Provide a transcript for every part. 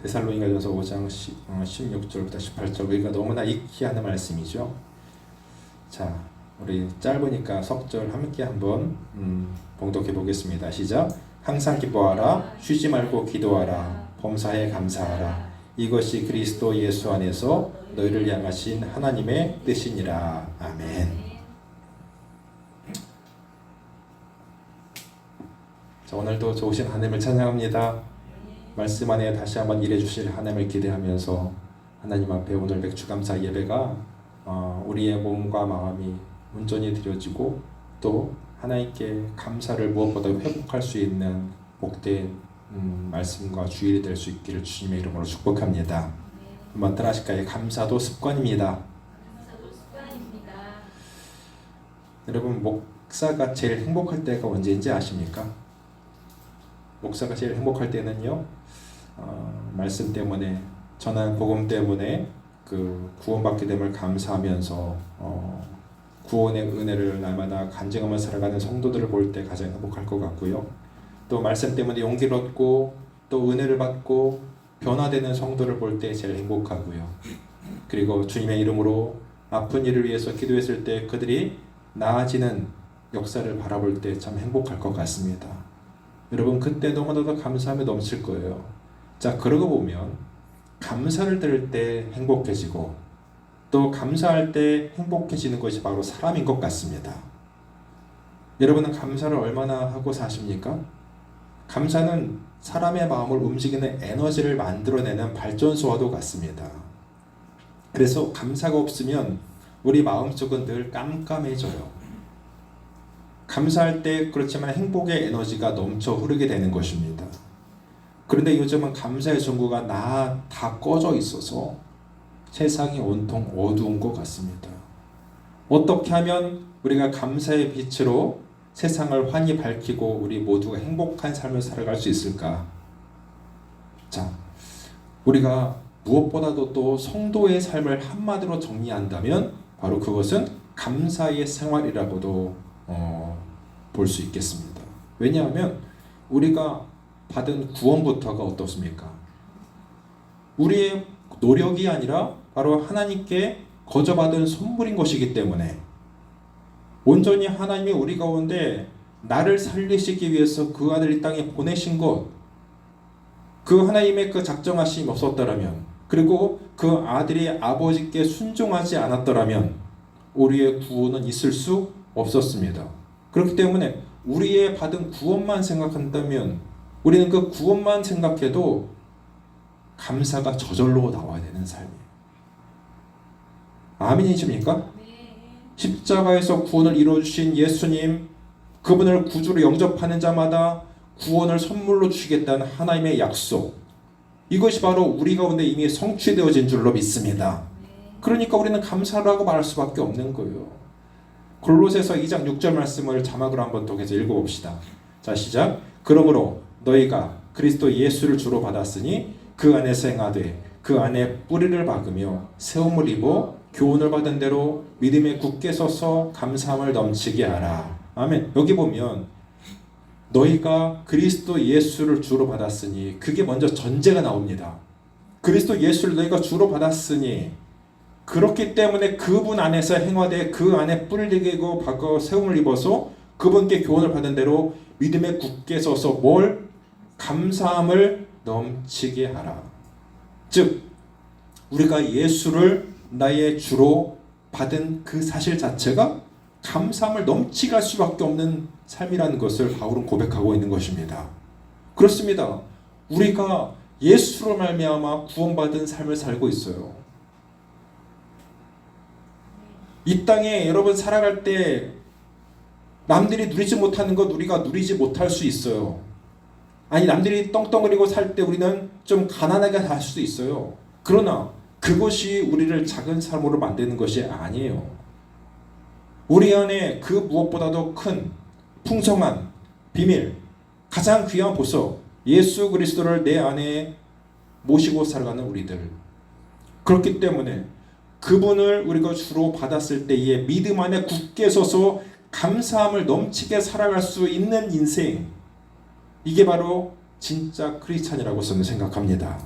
데살로니가전서 5장 16절부터 18절 우리가 너무나 익히 하는 말씀이죠. 자, 우리 짧으니까 석절 함께 한번 봉독해 보겠습니다. 시작. 항상 기뻐하라, 쉬지 말고 기도하라, 범사에 감사하라. 이것이 그리스도 예수 안에서 너희를 향하신 하나님의 뜻이니라. 아멘. 자, 오늘도 좋으신 하나님을 찬양합니다. 말씀 안에 다시 한번 일해 주실 하나님을 기대하면서 하나님 앞에 오늘 맥주감사 예배가 우리의 몸과 마음이 온전히 드려지고 또 하나님께 감사를 무엇보다 회복할 수 있는 복된 말씀과 주일이 될 수 있기를 주님의 이름으로 축복합니다. 한번 따라하실까요? 감사도 습관입니다. 여러분, 목사가 제일 행복할 때가 언제인지 아십니까? 목사가 제일 행복할 때는요, 말씀 때문에, 전한 복음 때문에 그 구원받게 됨을 감사하면서 구원의 은혜를 날마다 간증하며 살아가는 성도들을 볼 때 가장 행복할 것 같고요. 또 말씀 때문에 용기를 얻고 또 은혜를 받고 변화되는 성도를 볼 때 제일 행복하고요. 그리고 주님의 이름으로 아픈 이를 위해서 기도했을 때 그들이 나아지는 역사를 바라볼 때 참 행복할 것 같습니다. 여러분, 그때 너무나도 감사함에 넘칠 거예요. 자, 그러고 보면 감사를 들을 때 행복해지고 또 감사할 때 행복해지는 것이 바로 사람인 것 같습니다. 여러분은 감사를 얼마나 하고 사십니까? 감사는 사람의 마음을 움직이는 에너지를 만들어내는 발전소와도 같습니다. 그래서 감사가 없으면 우리 마음속은 늘 깜깜해져요. 감사할 때 그렇지만 행복의 에너지가 넘쳐 흐르게 되는 것입니다. 그런데 요즘은 감사의 전구가 다 꺼져 있어서 세상이 온통 어두운 것 같습니다. 어떻게 하면 우리가 감사의 빛으로 세상을 환히 밝히고 우리 모두가 행복한 삶을 살아갈 수 있을까? 자, 우리가 무엇보다도 또 성도의 삶을 한마디로 정리한다면 바로 그것은 감사의 생활이라고도 볼 수 있겠습니다. 왜냐하면 우리가 받은 구원부터가 어떻습니까? 우리의 노력이 아니라 바로 하나님께 거저받은 선물인 것이기 때문에 온전히 하나님이 우리 가운데 나를 살리시기 위해서 그 아들을 이 땅에 보내신 것, 그 하나님의 그 작정하심이 없었더라면, 그리고 그 아들이 아버지께 순종하지 않았더라면 우리의 구원은 있을 수 없었습니다. 그렇기 때문에 우리의 받은 구원만 생각한다면 우리는 그 구원만 생각해도 감사가 저절로 나와야 되는 삶이에요. 아멘이십니까? 십자가에서 구원을 이루어주신 예수님, 그분을 구주로 영접하는 자마다 구원을 선물로 주시겠다는 하나님의 약속, 이것이 바로 우리 가운데 이미 성취되어진 줄로 믿습니다. 그러니까 우리는 감사를 하고 말할 수밖에 없는 거예요. 골로새서 2장 6절 말씀을 자막으로 한번 더 해서 읽어봅시다. 자, 시작. 그러므로 너희가 그리스도 예수를 주로 받았으니 그 안에서 행하되 그 안에 뿌리를 박으며 세움을 입어 교훈을 받은 대로 믿음에 굳게 서서 감사함을 넘치게 하라. 아멘. 여기 보면 너희가 그리스도 예수를 주로 받았으니, 그게 먼저 전제가 나옵니다. 그리스도 예수를 너희가 주로 받았으니, 그렇기 때문에 그분 안에서 행하되 그 안에 뿌리를 내고 박어 세움을 입어서 그분께 교훈을 받은 대로 믿음에 굳게 서서 뭘? 감사함을 넘치게 하라. 즉 우리가 예수를 나의 주로 받은 그 사실 자체가 감사함을 넘치게 할 수밖에 없는 삶이라는 것을 바울은 고백하고 있는 것입니다. 그렇습니다. 우리가 예수로 말미암아 구원받은 삶을 살고 있어요. 이 땅에 여러분 살아갈 때 남들이 누리지 못하는 것 우리가 누리지 못할 수 있어요. 아니, 남들이 떵떵거리고 살 때 우리는 좀 가난하게 살 수도 있어요. 그러나 그것이 우리를 작은 삶으로 만드는 것이 아니에요. 우리 안에 그 무엇보다도 큰 풍성한 비밀, 가장 귀한 보석, 예수 그리스도를 내 안에 모시고 살아가는 우리들. 그렇기 때문에 그분을 우리가 주로 받았을 때에 믿음 안에 굳게 서서 감사함을 넘치게 살아갈 수 있는 인생, 이게 바로 진짜 크리스찬이라고 저는 생각합니다.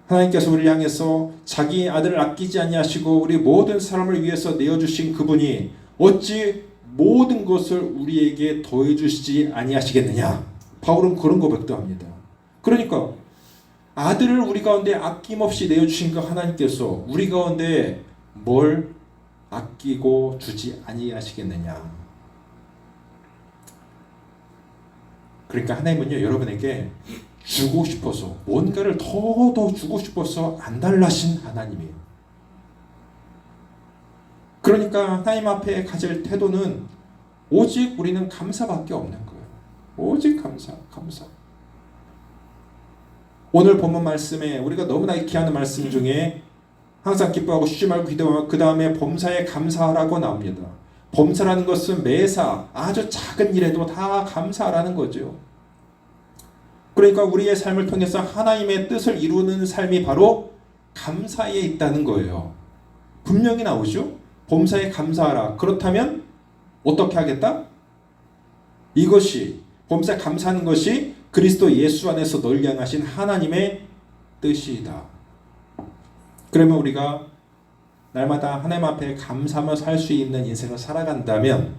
하나님께서 우리를 향해서 자기 아들을 아끼지 아니하시고 우리 모든 사람을 위해서 내어주신 그분이 어찌 모든 것을 우리에게 더해주시지 아니하시겠느냐. 바울은 그런 고백도 합니다. 그러니까 아들을 우리 가운데 아낌없이 내어주신 그 하나님께서 우리 가운데 뭘 아끼고 주지 아니하시겠느냐. 그러니까 하나님은요, 여러분에게 주고 싶어서, 뭔가를 더 주고 싶어서 안 달라신 하나님이에요. 그러니까 하나님 앞에 가질 태도는 오직 우리는 감사밖에 없는 거예요. 오직 감사. 오늘 본문 말씀에 우리가 너무나 익히하는 말씀 중에 항상 기뻐하고 쉬지 말고 기도하고 그 다음에 범사에 감사하라고 나옵니다. 범사라는 것은 매사 아주 작은 일에도 다 감사하라는 거죠. 그러니까 우리의 삶을 통해서 하나님의 뜻을 이루는 삶이 바로 감사에 있다는 거예요. 분명히 나오죠. 범사에 감사하라. 그렇다면 어떻게 하겠다? 이것이 범사에 감사하는 것이 그리스도 예수 안에서 널리 향하신 하나님의 뜻이다. 그러면 우리가 날마다 하나님 앞에 감사하며 살 수 있는 인생을 살아간다면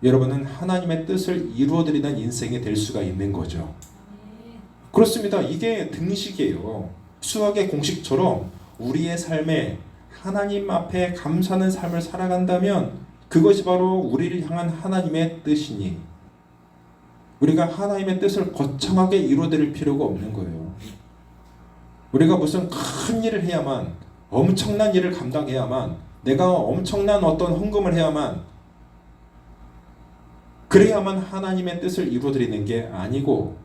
여러분은 하나님의 뜻을 이루어드리는 인생이 될 수가 있는 거죠. 그렇습니다. 이게 등식이에요. 수학의 공식처럼 우리의 삶에 하나님 앞에 감사하는 삶을 살아간다면 그것이 바로 우리를 향한 하나님의 뜻이니 우리가 하나님의 뜻을 거창하게 이루어드릴 필요가 없는 거예요. 우리가 무슨 큰 일을 해야만, 엄청난 일을 감당해야만, 내가 엄청난 어떤 헌금을 해야만, 그래야만 하나님의 뜻을 이루어드리는 게 아니고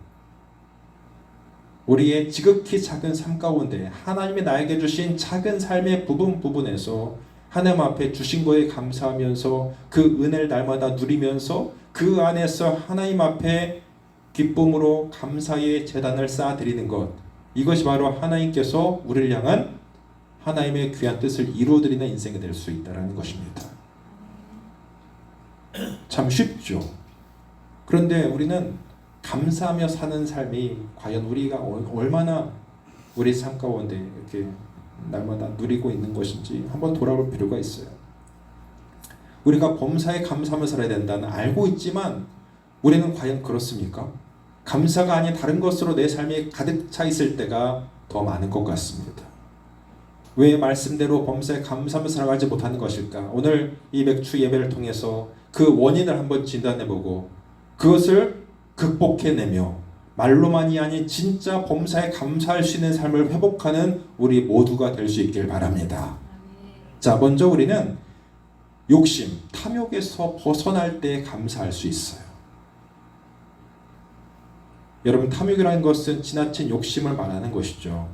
우리의 지극히 작은 삶 가운데 하나님이 나에게 주신 작은 삶의 부분에서 하나님 앞에 주신 거에 감사하면서 그 은혜를 날마다 누리면서 그 안에서 하나님 앞에 기쁨으로 감사의 제단을 쌓아드리는 것, 이것이 바로 하나님께서 우리를 향한 하나님의 귀한 뜻을 이루어드리는 인생이 될 수 있다는 것입니다. 참 쉽죠. 그런데 우리는 감사하며 사는 삶이 과연 우리가 얼마나 우리 삶 가운데 이렇게 날마다 누리고 있는 것인지 한번 돌아볼 필요가 있어요. 우리가 범사에 감사하며 살아야 된다는 알고 있지만 우리는 과연 그렇습니까? 감사가 아닌 다른 것으로 내 삶이 가득 차 있을 때가 더 많은 것 같습니다. 왜 말씀대로 범사에 감사하며 살아가지 못하는 것일까? 오늘 이 맥주 예배를 통해서 그 원인을 한번 진단해보고 그것을 극복해내며 말로만이 아닌 진짜 범사에 감사할 수 있는 삶을 회복하는 우리 모두가 될 수 있길 바랍니다. 자, 먼저 우리는 욕심, 탐욕에서 벗어날 때 감사할 수 있어요. 여러분, 탐욕이라는 것은 지나친 욕심을 말하는 것이죠.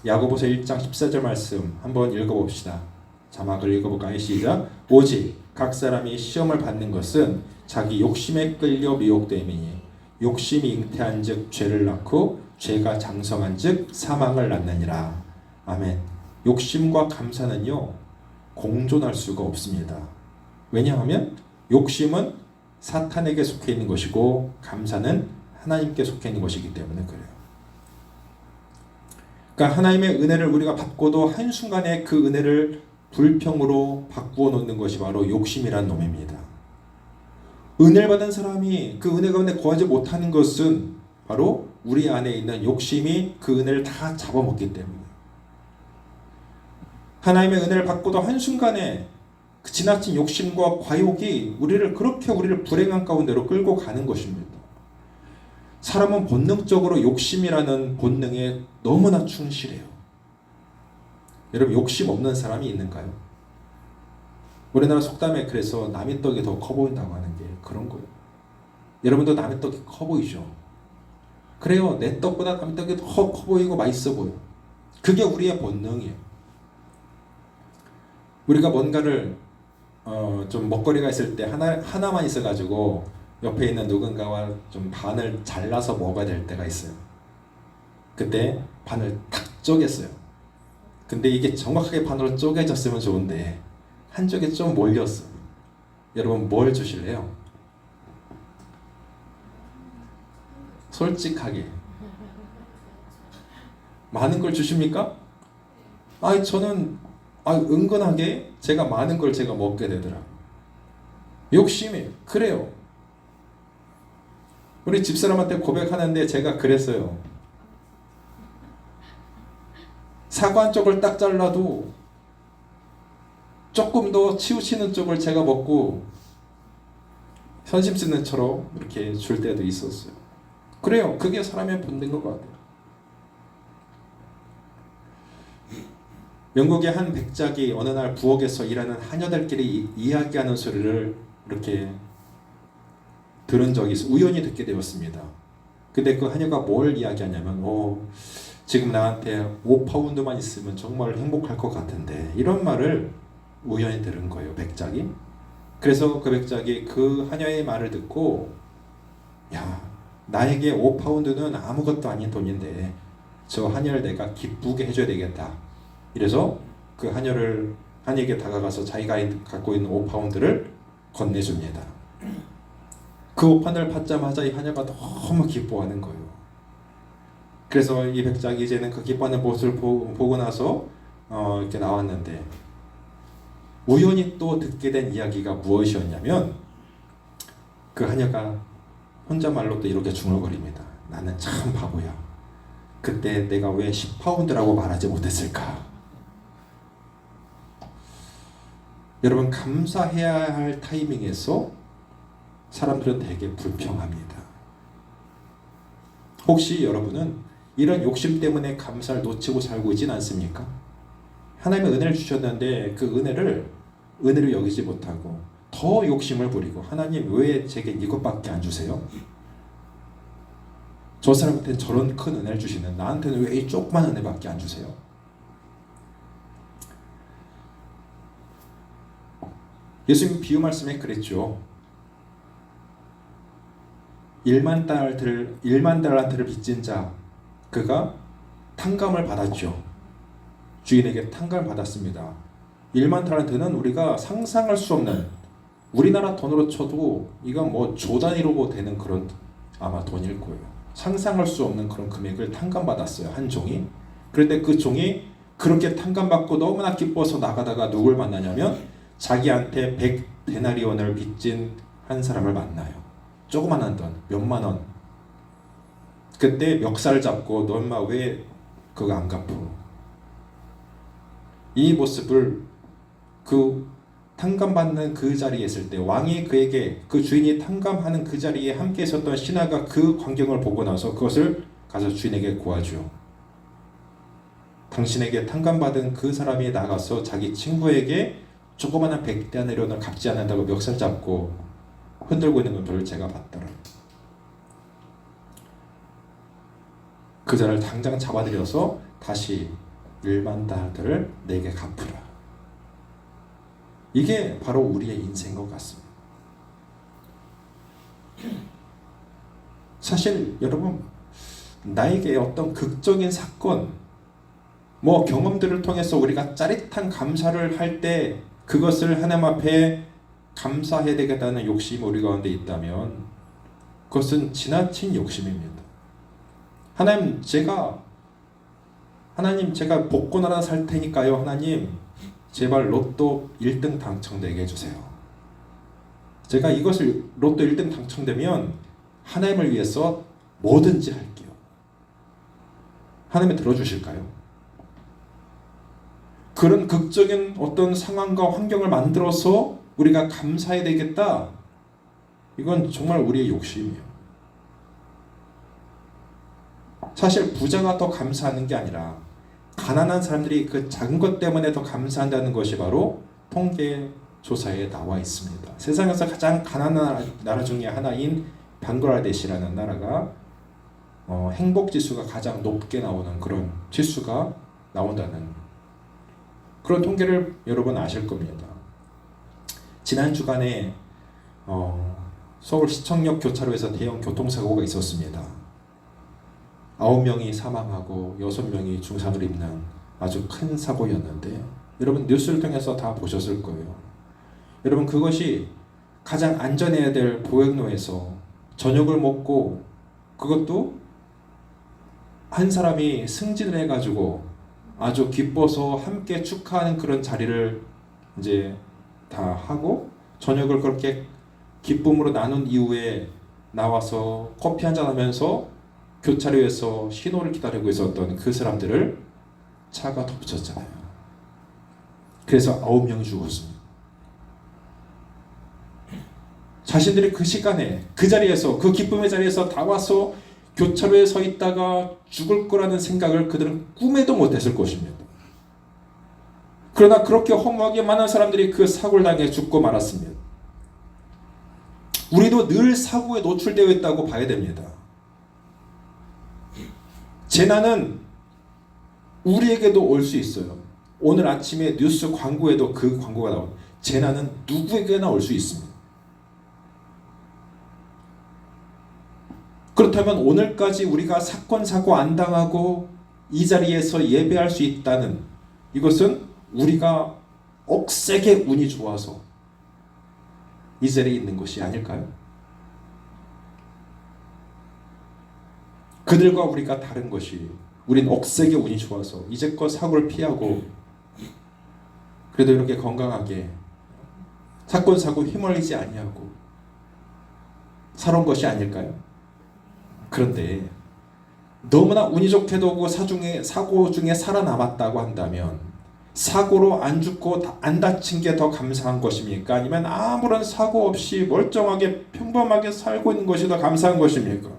야고보서 1장 14절 말씀 한번 읽어봅시다. 자막을 읽어볼까요? 시작. 오직 각 사람이 시험을 받는 것은 자기 욕심에 끌려 미혹됨이니 욕심이 잉태한 즉 죄를 낳고 죄가 장성한 즉 사망을 낳느니라. 아멘. 욕심과 감사는요 공존할 수가 없습니다. 왜냐하면 욕심은 사탄에게 속해 있는 것이고 감사는 하나님께 속해 있는 것이기 때문에 그래요. 그러니까 하나님의 은혜를 우리가 받고도 한순간에 그 은혜를 불평으로 바꾸어 놓는 것이 바로 욕심이란 놈입니다. 은혜를 받은 사람이 그 은혜 가운데 거하지 못하는 것은 바로 우리 안에 있는 욕심이 그 은혜를 다 잡아먹기 때문에 하나님의 은혜를 받고도 한순간에 그 지나친 욕심과 과욕이 우리를 불행한 가운데로 끌고 가는 것입니다. 사람은 본능적으로 욕심이라는 본능에 너무나 충실해요. 여러분, 욕심 없는 사람이 있는가요? 우리나라 속담에 그래서 남의 떡이 더 커 보인다고 하는 게 그런 거예요. 여러분도 남의 떡이 커 보이죠? 그래요. 내 떡보다 남의 떡이 더 커 보이고 맛있어 보여. 그게 우리의 본능이에요. 우리가 뭔가를 좀 먹거리가 있을 때 하나만 있어가지고 옆에 있는 누군가와 좀 반을 잘라서 먹어야 될 때가 있어요. 그때 반을 탁 쪼갰어요. 근데 이게 정확하게 반으로 쪼개졌으면 좋은데 한쪽에 좀 몰렸어요. 여러분 뭘 주실래요? 솔직하게. 많은 걸 주십니까? 저는 은근하게 제가 많은 걸 제가 먹게 되더라고요. 욕심이 그래요. 우리 집사람한테 고백하는데 제가 그랬어요. 사과 한 쪽을 딱 잘라도 조금 더 치우치는 쪽을 제가 먹고 선심 쓰는 처럼 이렇게 줄 때도 있었어요. 그래요. 그게 사람의 본능인 것 같아요. 영국의 한 백작이 어느 날 부엌에서 일하는 하녀들끼리 이야기하는 소리를 이렇게 들은 적이 있어요. 우연히 듣게 되었습니다. 근데 그 하녀가 뭘 이야기하냐면 지금 나한테 5파운드만 있으면 정말 행복할 것 같은데, 이런 말을 우연히 들은 거예요, 백작이. 그래서 그 백작이 그 하녀의 말을 듣고, 야, 나에게 5파운드는 아무것도 아닌 돈인데 저 하녀를 내가 기쁘게 해줘야 되겠다. 이래서 그 하녀에게 다가가서 자기가 갖고 있는 5파운드를 건네줍니다. 그 5파운드를 받자마자 이 하녀가 너무 기뻐하는 거예요. 그래서 이 백작이 이제는 그 기뻐하는 모습을 보고 나서 이렇게 나왔는데, 우연히 또 듣게 된 이야기가 무엇이었냐면, 그 하녀가 혼자말로 또 이렇게 중얼거립니다. 나는 참 바보야. 그때 내가 왜 10파운드라고 말하지 못했을까? 여러분, 감사해야 할 타이밍에서 사람들은 되게 불평합니다. 혹시 여러분은 이런 욕심 때문에 감사를 놓치고 살고 있지는 않습니까? 하나님의 은혜를 주셨는데 그 은혜를 여기지 못하고 더 욕심을 부리고, 하나님 왜 제게 이것밖에 안 주세요? 저 사람한테는 저런 큰 은혜를 주시는 나한테는 왜 이 조그만 은혜밖에 안 주세요? 예수님 비유 말씀에 그랬죠. 1만 달란트를 빚진 자, 그가 탕감을 받았죠. 주인에게 탕감을 받았습니다. 1만 달란트는 우리가 상상할 수 없는, 우리나라 돈으로 쳐도 이건 뭐 조 단위로 되는 그런 아마 돈일 거예요. 상상할 수 없는 그런 금액을 탕감받았어요, 한 종이. 그런데 그 종이 그렇게 탕감받고 너무나 기뻐서 나가다가 누굴 만나냐면 자기한테 100데나리온을 빚진 한 사람을 만나요. 조그만한 돈, 몇만 원. 그때 멱살 잡고 너 인마 왜 그거 안 갚어? 이 모습을 그 탕감받는 그 자리에 있을 때, 왕이 그에게, 그 주인이 탕감하는 그 자리에 함께 있었던 신하가 그 광경을 보고 나서 그것을 가서 주인에게 고하죠. 당신에게 탕감받은 그 사람이 나가서 자기 친구에게 조그마한 100데나리온을 갚지 않는다고 멱살 잡고 흔들고 있는 것들을 제가 봤더라. 그 자를 당장 잡아들여서 다시 1만 달러를 내게 갚으라. 이게 바로 우리의 인생인 것 같습니다. 사실 여러분, 나에게 어떤 극적인 사건, 경험들을 통해서 우리가 짜릿한 감사를 할 때 그것을 하나님 앞에 감사해야 되겠다는 욕심이 우리 가운데 있다면 그것은 지나친 욕심입니다. 하나님 제가 복권 하나 살 테니까요. 하나님 제발 로또 1등 당첨되게 해주세요. 제가 이것을 로또 1등 당첨되면 하나님을 위해서 뭐든지 할게요. 하나님이 들어주실까요? 그런 극적인 어떤 상황과 환경을 만들어서 우리가 감사해야 되겠다. 이건 정말 우리의 욕심이에요. 사실 부자가 더 감사하는 게 아니라 가난한 사람들이 그 작은 것 때문에 더 감사한다는 것이 바로 통계 조사에 나와 있습니다. 세상에서 가장 가난한 나라 중에 하나인 방글라데시라는 나라가 행복 지수가 가장 높게 나오는 그런 지수가 나온다는 그런 통계를 여러분 아실 겁니다. 지난 주간에 서울 시청역 교차로에서 대형 교통사고가 있었습니다. 9명이 사망하고 6명이 중상을 입는 아주 큰 사고였는데, 여러분 뉴스를 통해서 다 보셨을 거예요. 여러분 그것이 가장 안전해야 될 보행로에서 저녁을 먹고, 그것도 한 사람이 승진을 해가지고 아주 기뻐서 함께 축하하는 그런 자리를 이제 다 하고 저녁을 그렇게 기쁨으로 나눈 이후에 나와서 커피 한잔 하면서 교차로에서 신호를 기다리고 있었던 그 사람들을 차가 덮쳤잖아요. 그래서 9명이 죽었습니다. 자신들이 그 시간에 그 자리에서 그 기쁨의 자리에서 다 와서 교차로에 서 있다가 죽을 거라는 생각을 그들은 꿈에도 못했을 것입니다. 그러나 그렇게 허무하게 많은 사람들이 그 사고를 당해 죽고 말았습니다. 우리도 늘 사고에 노출되어 있다고 봐야 됩니다. 재난은 우리에게도 올 수 있어요. 오늘 아침에 뉴스 광고에도 그 광고가 나옵니다. 재난은 누구에게나 올 수 있습니다. 그렇다면 오늘까지 우리가 사건 사고 안 당하고 이 자리에서 예배할 수 있다는 이것은 우리가 억세게 운이 좋아서 이 자리에 있는 것이 아닐까요? 그들과 우리가 다른 것이 우린 억세게 운이 좋아서 이제껏 사고를 피하고 그래도 이렇게 건강하게 사건 사고 휘말리지 아니하고 살아온 것이 아닐까요? 그런데 너무나 운이 좋게도 그 사고 중에 살아남았다고 한다면 사고로 안 죽고 안 다친 게 더 감사한 것입니까? 아니면 아무런 사고 없이 멀쩡하게 평범하게 살고 있는 것이 더 감사한 것입니까?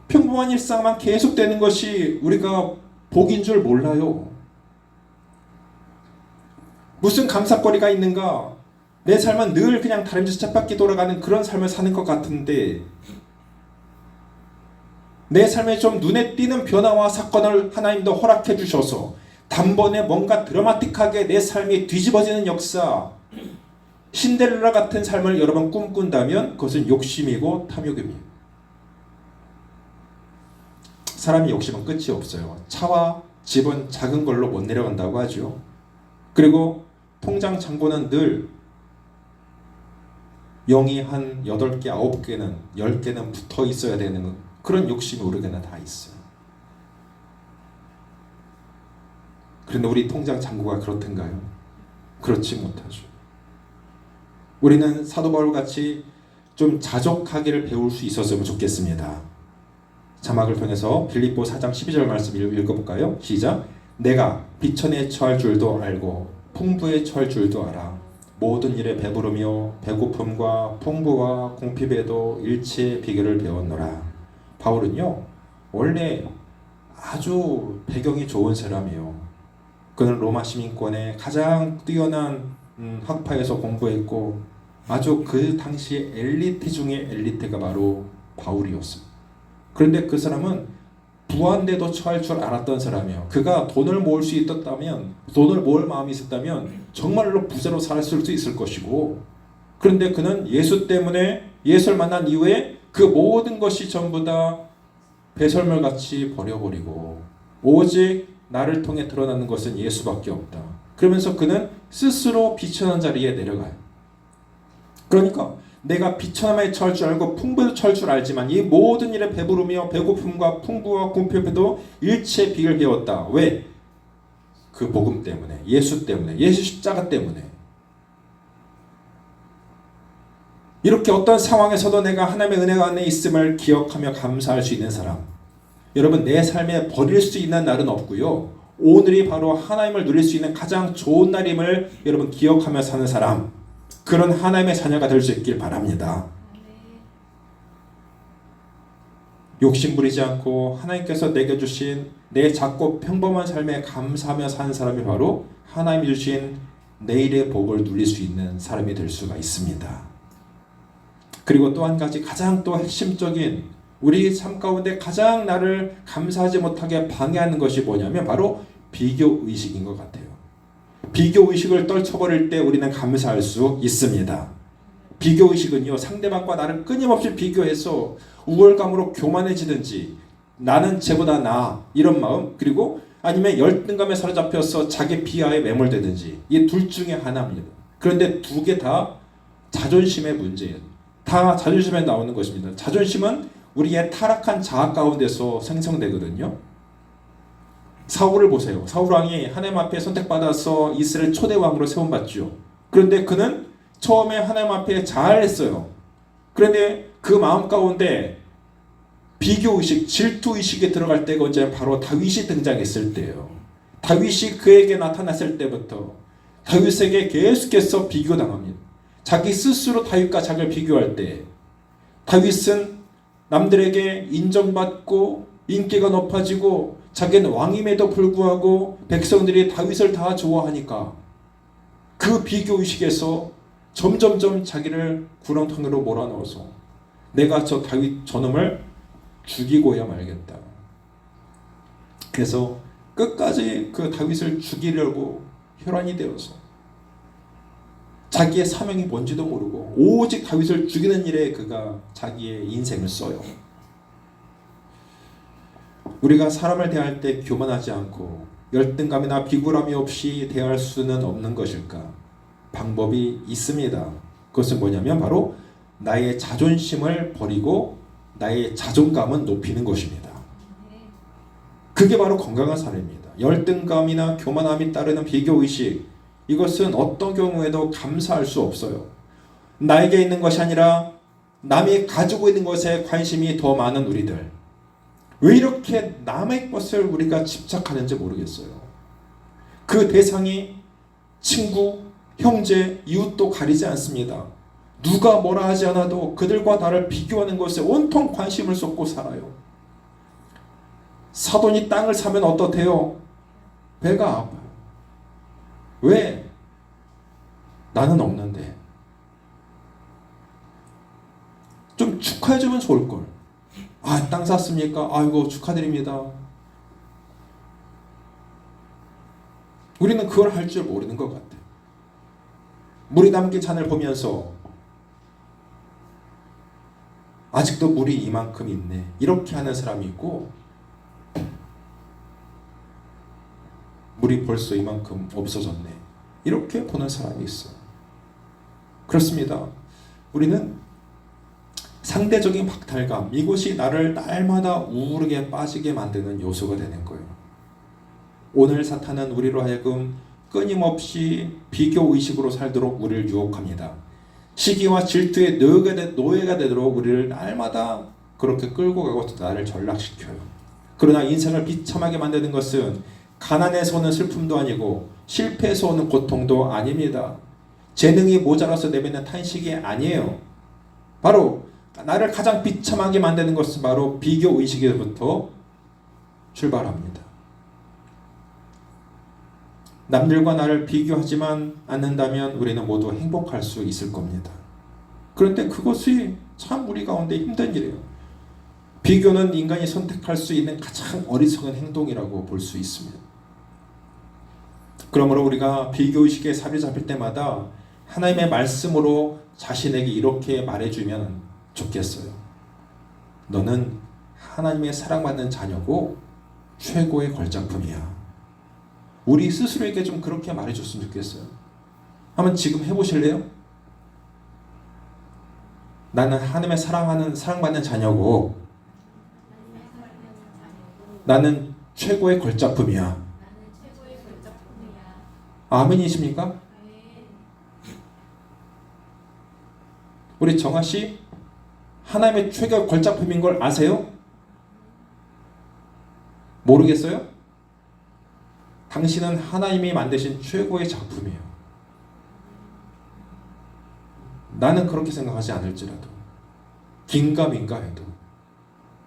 평범한 일상만 계속되는 것이 우리가 복인 줄 몰라요. 무슨 감사거리가 있는가? 내 삶은 늘 그냥 다림쥐 쳇바퀴 돌아가는 그런 삶을 사는 것 같은데 내 삶에 좀 눈에 띄는 변화와 사건을 하나님도 허락해 주셔서 단번에 뭔가 드라마틱하게 내 삶이 뒤집어지는 역사, 신데렐라 같은 삶을 여러분 꿈꾼다면 그것은 욕심이고 탐욕입니다. 사람이 욕심은 끝이 없어요. 차와 집은 작은 걸로 못 내려간다고 하죠. 그리고 통장 잔고는 늘 0이 한 8개, 9개는 10개는 붙어 있어야 되는 그런 욕심이 우리에게는 다 있어요. 그런데 우리 통장 잔고가 그렇던가요? 그렇지 못하죠. 우리는 사도 바울 같이 좀 자족하기를 배울 수 있었으면 좋겠습니다. 자막을 통해서 빌립보 4장 12절 말씀 읽어볼까요? 시작. 내가 비천에 처할 줄도 알고 풍부에 처할 줄도 알아. 모든 일에 배부르며 배고픔과 풍부와 궁핍에도 일체의 비결을 배웠노라. 바울은요 원래 아주 배경이 좋은 사람이에요. 그는 로마 시민권의 가장 뛰어난 학파에서 공부했고 아주 그 당시 엘리트 중에 엘리트가 바로 바울이었습니다. 그런데 그 사람은 부한데도 처할 줄 알았던 사람이에요. 그가 돈을 모을 수 있었다면, 돈을 모을 마음이 있었다면 정말로 부자로 살 수 있을 것이고, 그런데 그는 예수 때문에 예수를 만난 이후에 그 모든 것이 전부 다 배설물같이 버려버리고 오직 나를 통해 드러나는 것은 예수밖에 없다. 그러면서 그는 스스로 비천한 자리에 내려가요. 그러니까 내가 비천함에 처할 줄 알고 풍부에 처할 줄 알지만 이 모든 일에 배부르며 배고픔과 풍부와 궁핍에도 일체의 비결을 배웠다. 왜? 그 복음 때문에, 예수 때문에, 예수 십자가 때문에. 이렇게 어떤 상황에서도 내가 하나님의 은혜가 안에 있음을 기억하며 감사할 수 있는 사람. 여러분, 내 삶에 버릴 수 있는 날은 없고요. 오늘이 바로 하나님을 누릴 수 있는 가장 좋은 날임을 여러분 기억하며 사는 사람. 그런 하나님의 자녀가 될 수 있길 바랍니다. 욕심 부리지 않고 하나님께서 내게 주신 내 작고 평범한 삶에 감사하며 사는 사람이 바로 하나님이 주신 내일의 복을 누릴 수 있는 사람이 될 수가 있습니다. 그리고 또 한 가지 가장 또 핵심적인 우리 삶 가운데 가장 나를 감사하지 못하게 방해하는 것이 뭐냐면 바로 비교의식인 것 같아요. 비교의식을 떨쳐버릴 때 우리는 감사할 수 있습니다. 비교의식은요, 상대방과 나를 끊임없이 비교해서 우월감으로 교만해지든지 나는 쟤보다 나아 이런 마음, 그리고 아니면 열등감에 사로잡혀서 자기 비하에 매몰되든지 이 둘 중에 하나입니다. 그런데 두 개 다 자존심의 문제예요. 다 자존심에 나오는 것입니다. 자존심은 우리의 타락한 자아 가운데서 생성되거든요. 사울을 보세요. 사울 왕이 하나님 앞에 선택받아서 이스라엘 초대 왕으로 세움받죠. 그런데 그는 처음에 하나님 앞에 잘했어요. 그런데 그 마음 가운데 비교의식, 질투의식에 들어갈 때가 언제? 바로 다윗이 등장했을 때예요. 다윗이 그에게 나타났을 때부터 다윗에게 계속해서 비교당합니다. 자기 스스로 다윗과 자기를 비교할 때 다윗은 남들에게 인정받고 인기가 높아지고 자기는 왕임에도 불구하고 백성들이 다윗을 다 좋아하니까 그 비교의식에서 점점점 자기를 구렁텅이로 몰아넣어서 내가 저 다윗 저놈을 죽이고야 말겠다. 그래서 끝까지 그 다윗을 죽이려고 혈안이 되어서 자기의 사명이 뭔지도 모르고 오직 다윗을 죽이는 일에 그가 자기의 인생을 써요. 우리가 사람을 대할 때 교만하지 않고 열등감이나 비굴함이 없이 대할 수는 없는 것일까? 방법이 있습니다. 그것은 뭐냐면 바로 나의 자존심을 버리고 나의 자존감은 높이는 것입니다. 그게 바로 건강한 삶입니다. 열등감이나 교만함이 따르는 비교의식, 이것은 어떤 경우에도 감사할 수 없어요. 나에게 있는 것이 아니라 남이 가지고 있는 것에 관심이 더 많은 우리들. 왜 이렇게 남의 것을 우리가 집착하는지 모르겠어요. 그 대상이 친구, 형제, 이웃도 가리지 않습니다. 누가 뭐라 하지 않아도 그들과 나를 비교하는 것에 온통 관심을 쏟고 살아요. 사돈이 땅을 사면 어떻대요? 배가 아파요. 왜? 나는 없는데. 좀 축하해주면 좋을걸. 아, 땅 샀습니까? 아이고 축하드립니다. 우리는 그걸 할 줄 모르는 것 같아요. 물이 담긴 잔을 보면서 아직도 물이 이만큼 있네, 이렇게 하는 사람이 있고, 물이 벌써 이만큼 없어졌네, 이렇게 보는 사람이 있어요. 그렇습니다. 우리는 상대적인 박탈감, 이것이 나를 날마다 우울하게 빠지게 만드는 요소가 되는 거예요. 오늘 사탄은 우리로 하여금 끊임없이 비교의식으로 살도록 우리를 유혹합니다. 시기와 질투의 노예가 되도록 우리를 날마다 그렇게 끌고 가고 나를 전락시켜요. 그러나 인생을 비참하게 만드는 것은 가난에서 오는 슬픔도 아니고 실패에서 오는 고통도 아닙니다. 재능이 모자라서 내뱉는 탄식이 아니에요. 바로 나를 가장 비참하게 만드는 것은 바로 비교의식에서부터 출발합니다. 남들과 나를 비교하지만 않는다면 우리는 모두 행복할 수 있을 겁니다. 그런데 그것이 참 우리 가운데 힘든 일이에요. 비교는 인간이 선택할 수 있는 가장 어리석은 행동이라고 볼 수 있습니다. 그러므로 우리가 비교의식에 사로잡힐 때마다 하나님의 말씀으로 자신에게 이렇게 말해주면 좋겠어요. 너는 하나님의 사랑받는 자녀고 최고의 걸작품이야. 우리 스스로에게 좀 그렇게 말해줬으면 좋겠어요. 한번 지금 해보실래요? 나는 하나님의 사랑받는 자녀고 나는 최고의 걸작품이야. 아멘이십니까? 우리 정아씨, 하나님의 최고의 걸작품인 걸 아세요? 모르겠어요? 당신은 하나님이 만드신 최고의 작품이에요. 나는 그렇게 생각하지 않을지라도, 긴가민가 해도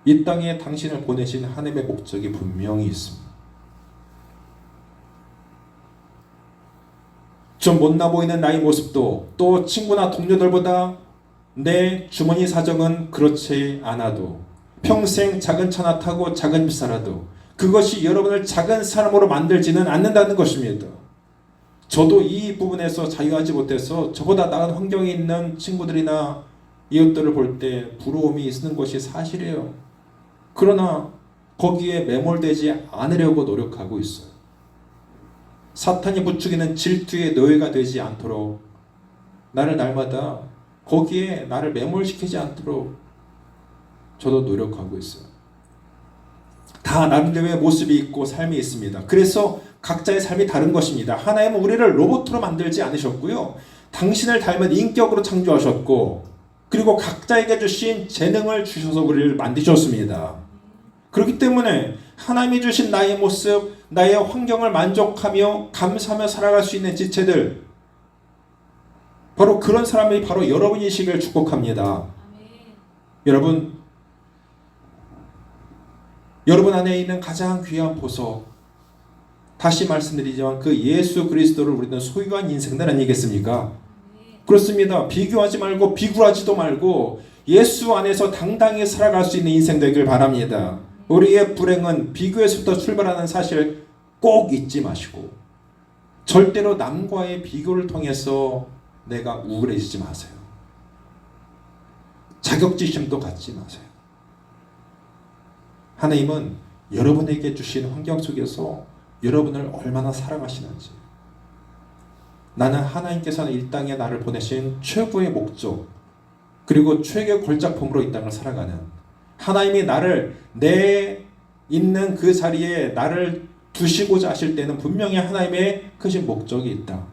이 땅에 당신을 보내신 하나님의 목적이 분명히 있습니다. 좀 못나 보이는 나의 모습도, 또 친구나 동료들보다 내 주머니 사정은 그렇지 않아도, 평생 작은 차나 타고 작은 집 살아도 그것이 여러분을 작은 사람으로 만들지는 않는다는 것입니다. 저도 이 부분에서 자유하지 못해서 저보다 나은 환경에 있는 친구들이나 이웃들을 볼 때 부러움이 있는 것이 사실이에요. 그러나 거기에 매몰되지 않으려고 노력하고 있어요. 사탄이 부추기는 질투의 노예가 되지 않도록 나를 날마다 거기에 나를 매몰시키지 않도록 저도 노력하고 있어요. 다 나름대로의 모습이 있고 삶이 있습니다. 그래서 각자의 삶이 다른 것입니다. 하나님은 우리를 로봇으로 만들지 않으셨고요. 당신을 닮은 인격으로 창조하셨고, 그리고 각자에게 주신 재능을 주셔서 우리를 만드셨습니다. 그렇기 때문에 하나님이 주신 나의 모습, 나의 환경을 만족하며 감사하며 살아갈 수 있는 지체들, 바로 그런 사람이 바로 여러분이시길 축복합니다. 여러분 안에 있는 가장 귀한 보석, 다시 말씀드리지만 그 예수 그리스도를 우리는 소유한 인생들 아니겠습니까? 그렇습니다. 비교하지 말고 비굴하지도 말고 예수 안에서 당당히 살아갈 수 있는 인생 되길 바랍니다. 우리의 불행은 비교에서부터 출발하는 사실 꼭 잊지 마시고, 절대로 남과의 비교를 통해서 내가 우울해지지 마세요. 자격지심도 갖지 마세요. 하나님은 여러분에게 주신 환경 속에서 여러분을 얼마나 사랑하시는지, 나는 하나님께서는 이 땅에 나를 보내신 최고의 목적, 그리고 최고의 걸작품으로 이 땅을 살아가는, 하나님이 나를 내 있는 그 자리에 나를 두시고자 하실 때는 분명히 하나님의 크신 목적이 있다.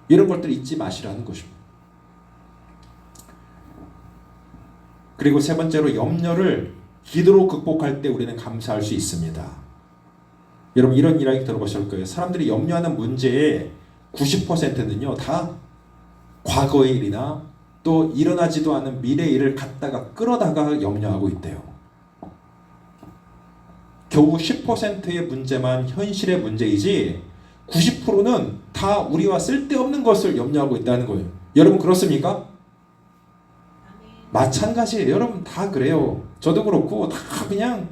이런 것들 잊지 마시라는 것입니다. 그리고 세 번째로, 염려를 기도로 극복할 때 우리는 감사할 수 있습니다. 여러분, 이런 이야기 들어보실 거예요. 사람들이 염려하는 문제의 90%는요 다 과거의 일이나 또 일어나지도 않은 미래의 일을 갖다가 끌어다가 염려하고 있대요. 겨우 10%의 문제만 현실의 문제이지 90%는 다 우리와 쓸데없는 것을 염려하고 있다는 거예요. 여러분 그렇습니까? 마찬가지예요. 여러분 다 그래요. 저도 그렇고 다 그냥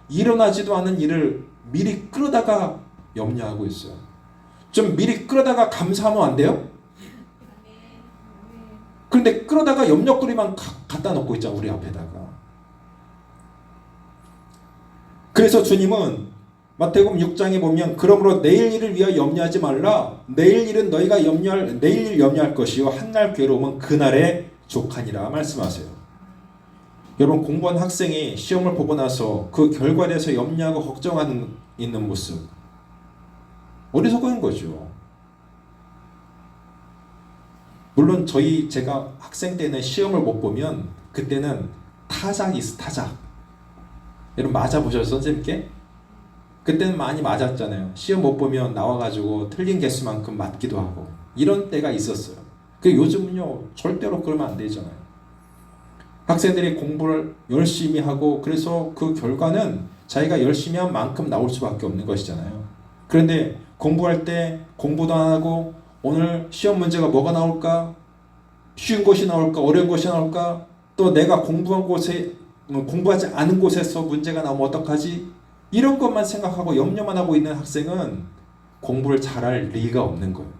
일어나지도 않은 일을 미리 끌어다가 염려하고 있어요. 좀 미리 끌어다가 감사하면 안 돼요? 그런데 끌어다가 염려거리만 갖다 놓고 있잖아, 우리 앞에다가. 그래서 주님은 마태복음 6장에 보면, 그러므로 내일 일을 위하여 염려하지 말라. 내일 일은 너희가 내일 일 염려할 것이요 한날 괴로움은 그날에 족하니라 말씀하세요. 여러분, 공부한 학생이 시험을 보고 나서 그 결과에 대해서 염려하고 걱정하는 있는 모습, 어리석은 거죠. 물론 제가 학생 때는 시험을 못 보면 그때는 타작이 있어, 타작. 여러분 맞아보셨어요, 선생님께? 그때는 많이 맞았잖아요. 시험 못 보면 나와가지고 틀린 개수만큼 맞기도 하고 이런 때가 있었어요. 요즘은요 절대로 그러면 안 되잖아요. 학생들이 공부를 열심히 하고 그래서 그 결과는 자기가 열심히 한 만큼 나올 수밖에 없는 것이잖아요. 그런데 공부할 때 공부도 안 하고 오늘 시험 문제가 뭐가 나올까? 쉬운 것이 나올까? 어려운 것이 나올까? 또 내가 공부하지 않은 곳에서 문제가 나오면 어떡하지? 이런 것만 생각하고 염려만 하고 있는 학생은 공부를 잘할 리가 없는 거예요.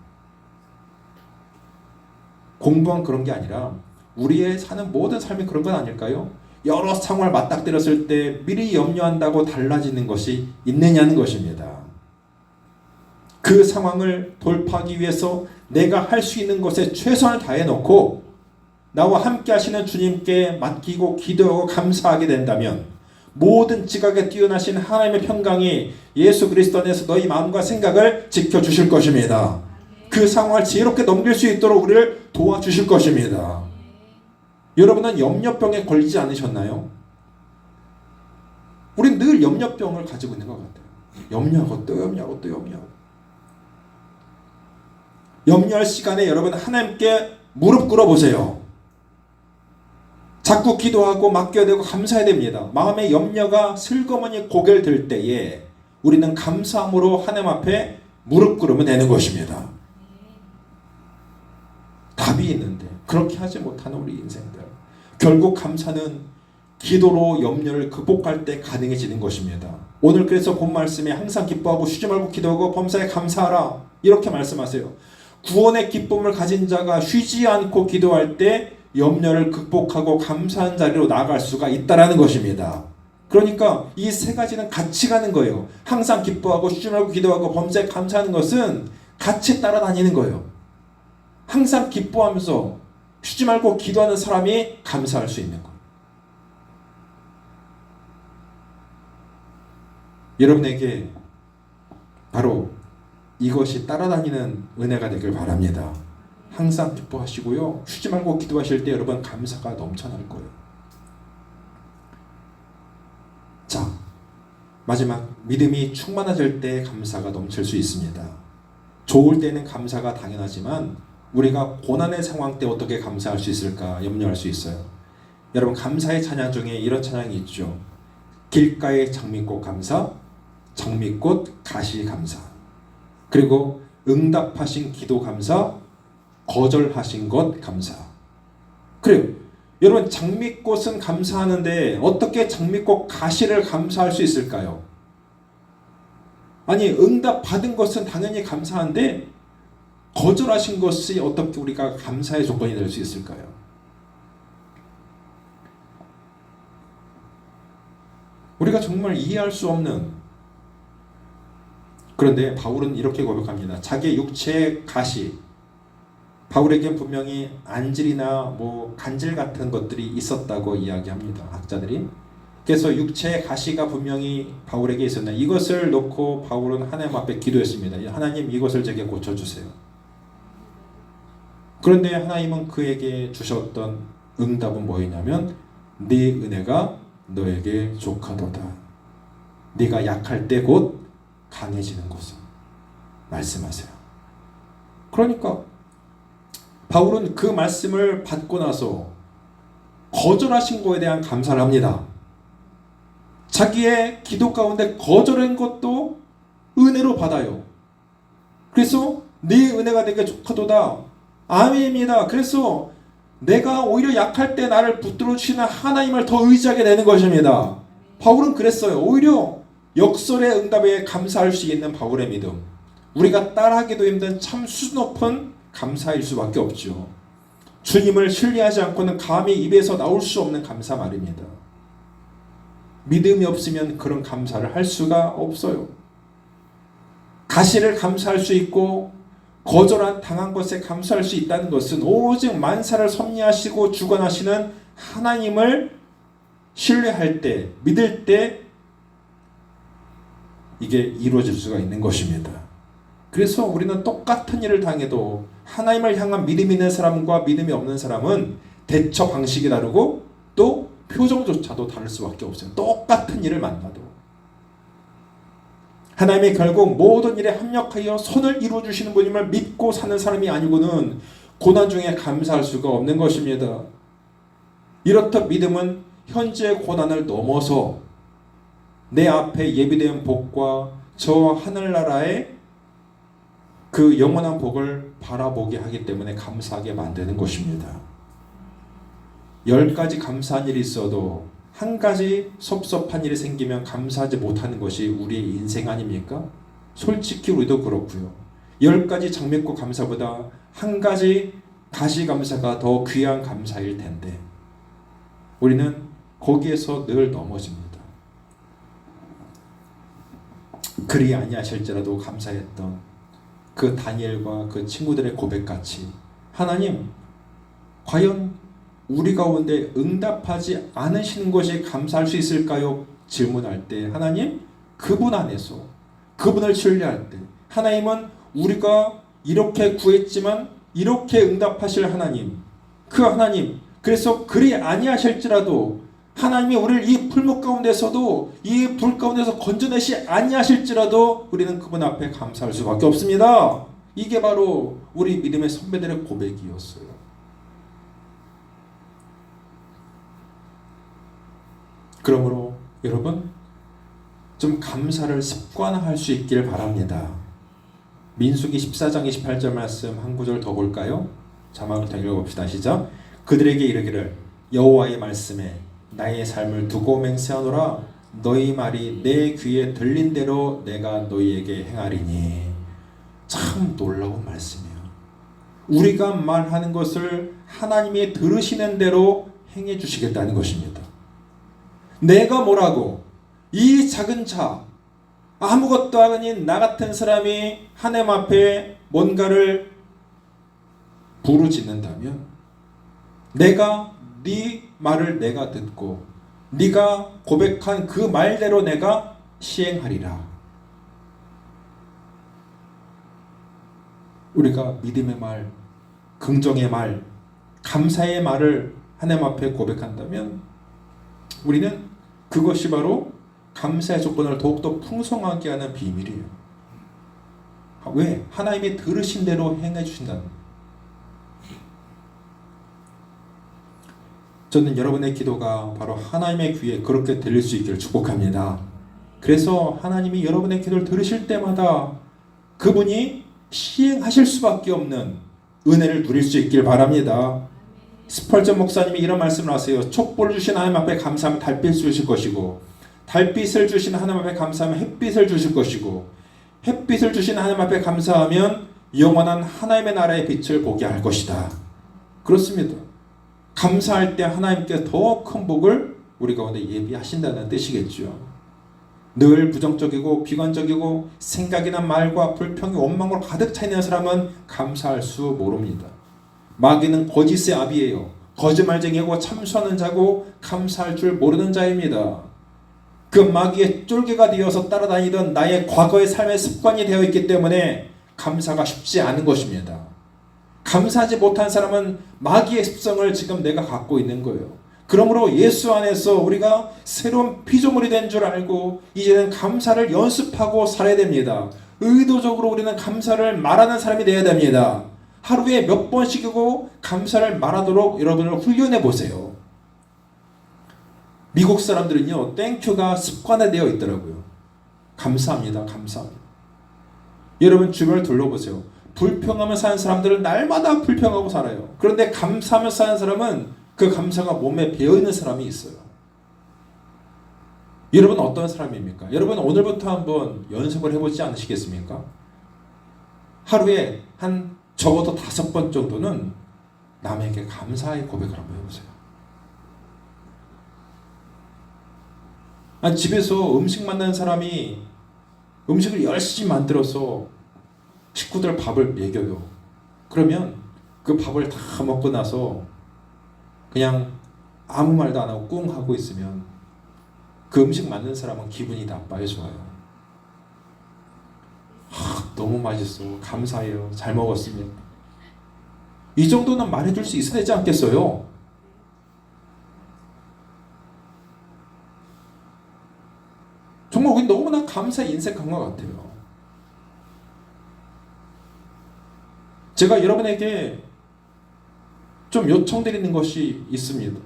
공부한 그런 게 아니라 우리의 사는 모든 삶이 그런 건 아닐까요? 여러 상황을 맞닥뜨렸을 때 미리 염려한다고 달라지는 것이 있느냐는 것입니다. 그 상황을 돌파하기 위해서 내가 할 수 있는 것에 최선을 다해 놓고 나와 함께 하시는 주님께 맡기고 기도하고 감사하게 된다면, 모든 지각에 뛰어나신 하나님의 평강이 예수 그리스도 안에서 너희 마음과 생각을 지켜주실 것입니다. 그 상황을 지혜롭게 넘길 수 있도록 우리를 도와주실 것입니다. 여러분은 염려병에 걸리지 않으셨나요? 우린 늘 염려병을 가지고 있는 것 같아요. 염려하고 또 염려하고 또 염려하고. 염려할 시간에 여러분 하나님께 무릎 꿇어보세요. 자꾸 기도하고 맡겨야 되고 감사해야 됩니다. 마음의 염려가 슬그머니 고개를 들 때에 우리는 감사함으로 하나님 앞에 무릎 꿇으면 되는 것입니다. 답이 있는데 그렇게 하지 못하는 우리 인생들, 결국 감사는 기도로 염려를 극복할 때 가능해지는 것입니다. 오늘 그래서 본 말씀에 항상 기뻐하고 쉬지 말고 기도하고 범사에 감사하라 이렇게 말씀하세요. 구원의 기쁨을 가진 자가 쉬지 않고 기도할 때 염려를 극복하고 감사한 자리로 나아갈 수가 있다라는 것입니다. 그러니까 이 세 가지는 같이 가는 거예요. 항상 기뻐하고 쉬지 말고 기도하고 범사에 감사하는 것은 같이 따라다니는 거예요. 항상 기뻐하면서 쉬지 말고 기도하는 사람이 감사할 수 있는 거예요. 여러분에게 바로 이것이 따라다니는 은혜가 되길 바랍니다. 항상 기뻐하시고요. 쉬지 말고 기도하실 때 여러분 감사가 넘쳐날 거예요. 자, 마지막, 믿음이 충만해질 때 감사가 넘칠 수 있습니다. 좋을 때는 감사가 당연하지만 우리가 고난의 상황 때 어떻게 감사할 수 있을까 염려할 수 있어요. 여러분, 감사의 찬양 중에 이런 찬양이 있죠. 길가의 장미꽃 감사, 장미꽃 가시 감사, 그리고 응답하신 기도 감사, 거절하신 것 감사. 그래요. 여러분, 장미꽃은 감사하는데 어떻게 장미꽃 가시를 감사할 수 있을까요? 아니, 응답 받은 것은 당연히 감사한데 거절하신 것이 어떻게 우리가 감사의 조건이 될 수 있을까요? 우리가 정말 이해할 수 없는, 그런데 바울은 이렇게 고백합니다. 자기의 육체의 가시, 바울에겐 분명히 안질이나 간질 같은 것들이 있었다고 이야기합니다. 학자들이. 그래서 육체의 가시가 분명히 바울에게 있었나, 이것을 놓고 바울은 하나님 앞에 기도했습니다. 하나님, 이것을 제게 고쳐주세요. 그런데 하나님은 그에게 주셨던 응답은 뭐였냐면, 네 은혜가 너에게 족하도다. 네가 약할 때 곧 강해지는 것을 말씀하세요. 그러니까 바울은 그 말씀을 받고 나서 거절하신 것에 대한 감사를 합니다. 자기의 기도 가운데 거절한 것도 은혜로 받아요. 그래서 네 은혜가 내게 족하도다. 아멘입니다. 그래서 내가 오히려 약할 때 나를 붙들어 주시는 하나님을 더 의지하게 되는 것입니다. 바울은 그랬어요. 오히려 역설의 응답에 감사할 수 있는 바울의 믿음, 우리가 따라하기도 힘든 참 수준 높은 감사일 수밖에 없죠. 주님을 신뢰하지 않고는 감히 입에서 나올 수 없는 감사 말입니다. 믿음이 없으면 그런 감사를 할 수가 없어요. 가시를 감사할 수 있고 거절한 당한 것에 감사할 수 있다는 것은 오직 만사를 섭리하시고 주관하시는 하나님을 신뢰할 때, 믿을 때 이게 이루어질 수가 있는 것입니다. 그래서 우리는 똑같은 일을 당해도 하나님을 향한 믿음이 있는 사람과 믿음이 없는 사람은 대처 방식이 다르고 또 표정조차도 다를 수밖에 없어요. 똑같은 일을 만나도. 하나님이 결국 모든 일에 합력하여 선을 이루어주시는 분임을 믿고 사는 사람이 아니고는 고난 중에 감사할 수가 없는 것입니다. 이렇듯 믿음은 현재의 고난을 넘어서 내 앞에 예비된 복과 저 하늘나라의 그 영원한 복을 바라보게 하기 때문에 감사하게 만드는 것입니다. 10가지 감사한 일이 있어도 한 가지 섭섭한 일이 생기면 감사하지 못하는 것이 우리의 인생 아닙니까? 솔직히 우리도 그렇고요. 10가지 장미꽃 감사보다 한 가지 가시 감사가 더 귀한 감사일 텐데 우리는 거기에서 늘 넘어집니다. 그리 아니하실지라도 감사했던 그 다니엘과 그 친구들의 고백같이 하나님, 과연 우리 가운데 응답하지 않으시는 것이 감사할 수 있을까요? 질문할 때 하나님, 그분 안에서 그분을 신뢰할 때 하나님은 우리가 이렇게 구했지만 이렇게 응답하실 하나님, 그 하나님, 그래서 그리 아니하실지라도 하나님이 우리를 이 풀목 가운데서도 이 불 가운데서 건져내시 아니하실지라도 우리는 그분 앞에 감사할 수밖에 없습니다. 이게 바로 우리 믿음의 선배들의 고백이었어요. 그러므로 여러분 좀 감사를 습관화할 수 있기를 바랍니다. 민수기 14장 28절 말씀 한 구절 더 볼까요? 자막을 읽어봅시다. 시작. 그들에게 이르기를 여호와의 말씀에 나의 삶을 두고 맹세하노라. 너희 말이 내 귀에 들린 대로 내가 너희에게 행하리니. 참 놀라운 말씀이에요. 우리가 말하는 것을 하나님이 들으시는 대로 행해 주시겠다는 것입니다. 내가 뭐라고 이 작은 자 아무것도 아닌 나 같은 사람이 하나님 앞에 뭔가를 부르짖는다면 내가 네 말을 내가 듣고 네가 고백한 그 말대로 내가 시행하리라. 우리가 믿음의 말, 긍정의 말, 감사의 말을 하나님 앞에 고백한다면 우리는 그것이 바로 감사의 조건을 더욱더 풍성하게 하는 비밀이에요. 왜? 하나님이 들으신 대로 행해 주신다는 거예요. 저는 여러분의 기도가 바로 하나님의 귀에 그렇게 들릴 수 있기를 축복합니다. 그래서 하나님이 여러분의 기도를 들으실 때마다 그분이 시행하실 수밖에 없는 은혜를 누릴 수 있길 바랍니다. 스펄전 목사님이 이런 말씀을 하세요. 촛불을 주신 하나님 앞에 감사하면 달빛을 주실 것이고, 달빛을 주신 하나님 앞에 감사하면 햇빛을 주실 것이고, 햇빛을 주신 하나님 앞에 감사하면 영원한 하나님의 나라의 빛을 보게 할 것이다. 그렇습니다. 감사할 때 하나님께 더 큰 복을 우리 가운데 예비하신다는 뜻이겠죠. 늘 부정적이고 비관적이고 생각이나 말과 불평이 원망으로 가득 차 있는 사람은 감사할 수 모릅니다. 마귀는 거짓의 아비예요. 거짓말쟁이고 참수하는 자고 감사할 줄 모르는 자입니다. 그 마귀의 쫄개가 되어서 따라다니던 나의 과거의 삶의 습관이 되어 있기 때문에 감사가 쉽지 않은 것입니다. 감사하지 못한 사람은 마귀의 습성을 지금 내가 갖고 있는 거예요. 그러므로 예수 안에서 우리가 새로운 피조물이 된 줄 알고 이제는 감사를 연습하고 살아야 됩니다. 의도적으로 우리는 감사를 말하는 사람이 되어야 됩니다. 하루에 몇 번씩이고 감사를 말하도록 여러분을 훈련해 보세요. 미국 사람들은요, 땡큐가 습관화되어 있더라고요. 감사합니다. 감사합니다. 여러분 주변을 둘러보세요. 불평하며 사는 사람들은 날마다 불평하고 살아요. 그런데 감사하며 사는 사람은 그 감사가 몸에 배어있는 사람이 있어요. 여러분 어떤 사람입니까? 여러분 오늘부터 한번 연습을 해보지 않으시겠습니까? 하루에 한 적어도 5번 정도는 남에게 감사의 고백을 한번 해보세요. 아니, 집에서 음식 만드는 사람이 음식을 열심히 만들어서 식구들 밥을 먹여요. 그러면 그 밥을 다 먹고 나서 그냥 아무 말도 안 하고 꿍 하고 있으면 그 음식 만든 사람은 기분이 나빠요, 좋아요? 너무 맛있어, 감사해요, 잘 먹었습니다. 이 정도는 말해줄 수 있어야 되지 않겠어요? 정말 우리 너무나 감사에 인색한 것 같아요. 제가 여러분에게 좀 요청드리는 것이 있습니다.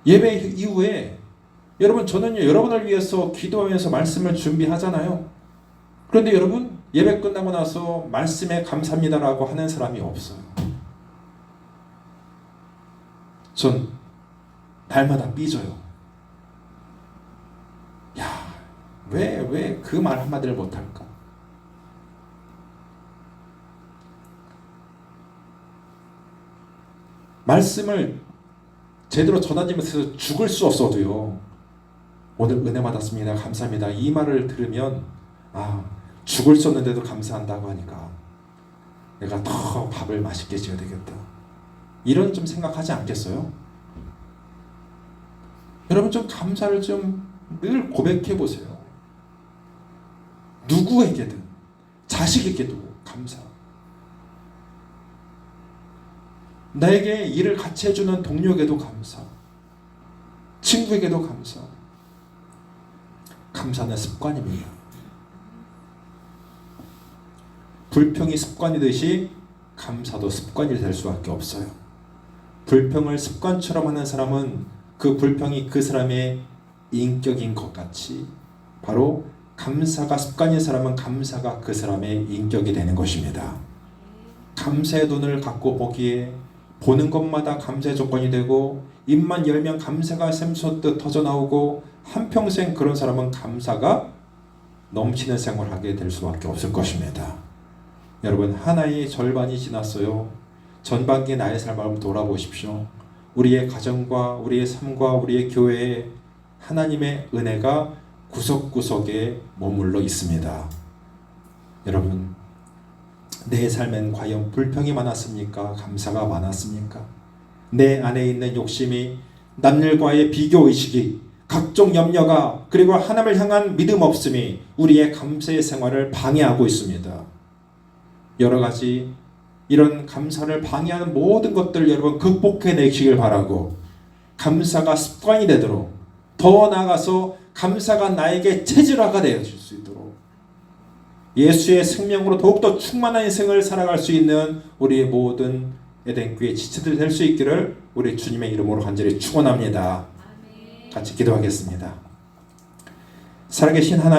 예배 이후에 여러분, 저는요 여러분을 위해서 기도하면서 말씀을 준비하잖아요. 그런데 여러분, 예배 끝나고 나서 말씀에 감사합니다라고 하는 사람이 없어요. 전 날마다 삐져요. 야, 왜 그 말 한마디를 못할까? 말씀을 제대로 전하면서 죽을 수 없어도요, 오늘 은혜 받았습니다, 감사합니다, 이 말을 들으면 죽을 수 없는데도 감사한다고 하니까 내가 더 밥을 맛있게 지어야 되겠다, 이런 좀 생각하지 않겠어요? 여러분 좀 감사를 좀 늘 고백해 보세요. 누구에게든, 자식에게도 감사, 나에게 일을 같이 해주는 동료에게도 감사, 친구에게도 감사. 감사는 습관입니다. 불평이 습관이듯이 감사도 습관이 될 수밖에 없어요. 불평을 습관처럼 하는 사람은 그 불평이 그 사람의 인격인 것 같이 바로 감사가 습관인 사람은 감사가 그 사람의 인격이 되는 것입니다. 감사의 눈을 갖고 보기에 보는 것마다 감사의 조건이 되고 입만 열면 감사가 샘솟듯 터져나오고 한평생 그런 사람은 감사가 넘치는 생활을 하게 될 수밖에 없을 것입니다. 여러분, 하나의 절반이 지났어요. 전반기의 나의 삶을 한번 돌아보십시오. 우리의 가정과 우리의 삶과 우리의 교회에 하나님의 은혜가 구석구석에 머물러 있습니다. 여러분, 내 삶엔 과연 불평이 많았습니까? 감사가 많았습니까? 내 안에 있는 욕심이, 남들과의 비교의식이, 각종 염려가, 그리고 하나님을 향한 믿음 없음이 우리의 감사의 생활을 방해하고 있습니다. 여러 가지 이런 감사를 방해하는 모든 것들 여러분 극복해내시길 바라고, 감사가 습관이 되도록, 더 나아가서 감사가 나에게 체질화가 되어질 수 있도록 예수의 생명으로 더욱더 충만한 인생을 살아갈 수 있는 우리 모든 에덴교회 지체들 될 수 있기를 우리 주님의 이름으로 간절히 축원합니다. 같이 기도하겠습니다. 살아계신 하나님,